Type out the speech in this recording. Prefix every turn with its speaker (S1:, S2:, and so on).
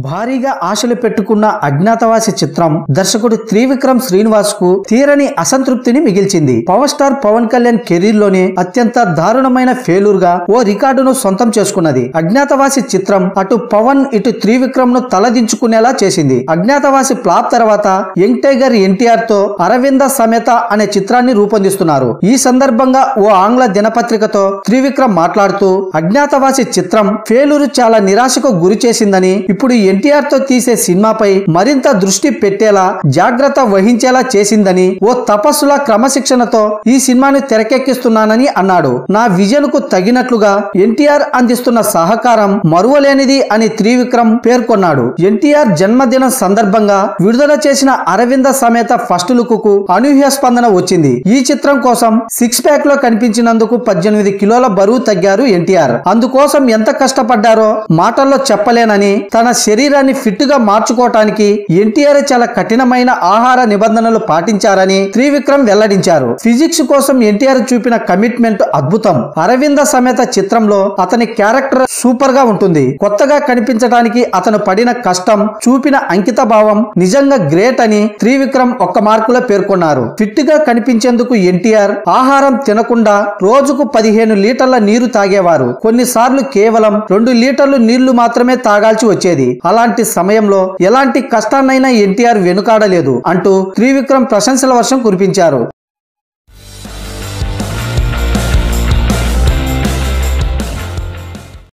S1: భారీగా ఆశలు పెట్టుకున్న అజ్ఞాతవాసి చిత్రం దర్శకుడు త్రివిక్రమ్ శ్రీనివాస్ కు తీరని అసంతృప్తిని మిగిల్చింది. Power star Pawan Kalyan career లోనే అత్యంత దారుణమైన ఫెయిల్యూర్ గా ఓ రికార్డును సొంతం చేసుకున్నది. అజ్ఞాతవాసి చిత్రం అటు పవన్ ఇటు త్రివిక్రమ్ ను తలదించుకునేలా చేసింది. అజ్ఞాతవాసి ఫ్లాప్ తర్వాత యంగ్ టైగర్ ఎన్టీఆర్ తో అరవింద సమేత అనే చిత్రాన్ని రూపొందిస్తున్నారు. ఈ సందర్భంగా ఓ ఆంగ్ల దినపత్రికతో త్రివిక్రమ్ మాట్లాడుతూ అజ్ఞాతవాసి చిత్రం ఫెయిల్యూర్ చాలా నిరాశకు గురి చేసిందని, ఇప్పుడు ఎన్టీఆర్ తో తీసే సినిమాపై మరింత దృష్టి పెట్టేలా జాగ్రత్త వహించేలా చేసిందని, ఓ తపస్సుల క్రమశిక్షణతో ఈ సినిమాను తెరకెక్కిస్తున్నానని అన్నాడు. నా విజన్ కు తగినట్లుగా ఎన్టీఆర్ అందిస్తున్న సహకారం మరువలేనిది అని త్రివిక్రమ్ పేర్కొన్నాడు. ఎన్టీఆర్ జన్మదినం సందర్భంగా విడుదల చేసిన అరవింద సమేత ఫస్ట్ లుక్ కు అనూహ్య స్పందన వచ్చింది. ఈ చిత్రం కోసం సిక్స్ ప్యాక్ లో కనిపించినందుకు 18 కిలోల బరువు తగ్గారు ఎన్టీఆర్. అందుకోసం ఎంత కష్టపడ్డారో మాటల్లో చెప్పలేనని, తన శరీరాన్ని ఫిట్ గా మార్చుకోవటానికి ఎన్టీఆర్ చాలా కఠినమైన ఆహార నిబంధనలు పాటించారని త్రివిక్రమ్ వెల్లడించారు. ఫిజిక్స్ కోసం ఎన్టీఆర్ చూపిన కమిట్మెంట్ అద్భుతం. అరవింద సమేత చిత్రంలో అతని క్యారెక్టర్ సూపర్ గా ఉంటుంది. కొత్తగా కనిపించడానికి అతను పడిన కష్టం, చూపిన అంకిత భావం నిజంగా గ్రేట్ అని త్రివిక్రమ్ ఒక్క మార్కులో పేర్కొన్నారు. ఫిట్ గా కనిపించేందుకు ఎన్టీఆర్ ఆహారం తినకుండా రోజుకు 15 లీటర్ల నీరు తాగేవారు. కొన్నిసార్లు కేవలం 2 లీటర్లు నీళ్లు మాత్రమే తాగాల్సి వచ్చేది. అలాంటి సమయంలో ఎలాంటి కష్టాన్నైనా ఎన్టీఆర్ వెనుకాడలేదు అంటూ త్రివిక్రమ్ ప్రశంసల వర్షం కురిపించారు.